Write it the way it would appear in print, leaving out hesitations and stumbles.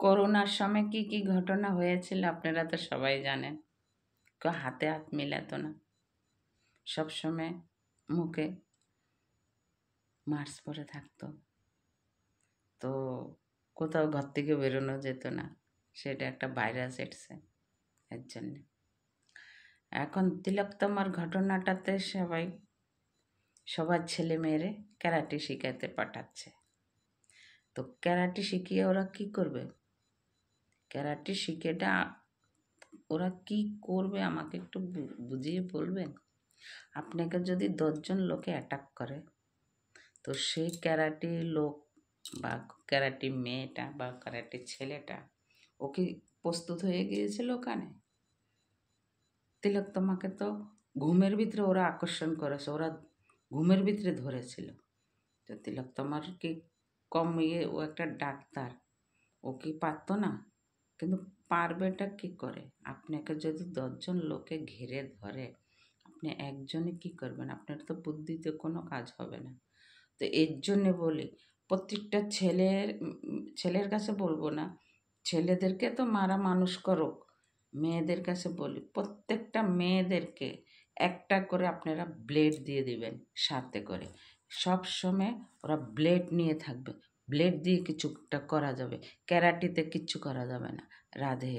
করোনার সময় কি কি ঘটনা হয়েছিল আপনারা তো সবাই জানেন। কেউ হাতে হাত মিলাতো না, সবসময় মুখে মাস্ক পরে থাকতো। তো কোথাও ঘর থেকে বেরোনো যেত না, সেটা একটা ভাইরাস এসছে এর জন্যে। এখন তিলোত্তমার ঘটনাটাতে সবার ছেলে মেয়েরে ক্যারাটে শিখাতে পাঠাচ্ছে। তো ক্যারাটে শিখিয়ে ওরা কি করবে? ক্যারাটে শিখেটা ওরা কি করবে আমাকে একটু বুঝিয়ে বলবেন? আপনাকে যদি 10জন লোকে অ্যাটাক করে, তো সেই ক্যারাটে লোক বা ক্যারাটে মেয়েটা বা ক্যারাটে ছেলেটা ও কি প্রস্তুত হয়ে গিয়েছিল ওখানে? তিলোত্তমাকে তো ঘুমের ভিতরে ওরা আকর্ষণ করেছে, ওরা ঘুমের ভিতরে ধরেছিল। তো তিলোত্তমার কি কম ও একটা ডাক্তার, ও কি পারতো না? কিন্তু পারবেটা কি করে? আপনাকে যদি 10জন লোকে ঘিরে ধরে, আপনি একজনে কি করবেন? আপনার তো বুদ্ধিতে কোনো কাজ হবে না। তো এর জন্যে বলি, প্রত্যেকটা ছেলের কাছে বলবো না, ছেলেদেরকে তো মারা মানুষ করো, মেয়েদের কাছে বলি প্রত্যেকটা মেয়েদেরকে একটা করে আপনারা ব্লেড দিয়ে দিবেন সাথে করে। সব সময় ওরা ব্লেড নিয়ে থাকবে, ব্লেড দিয়ে কিছুটা করা যাবে, ক্যারাটিতে কিচ্ছু করা যাবে না। রাধে।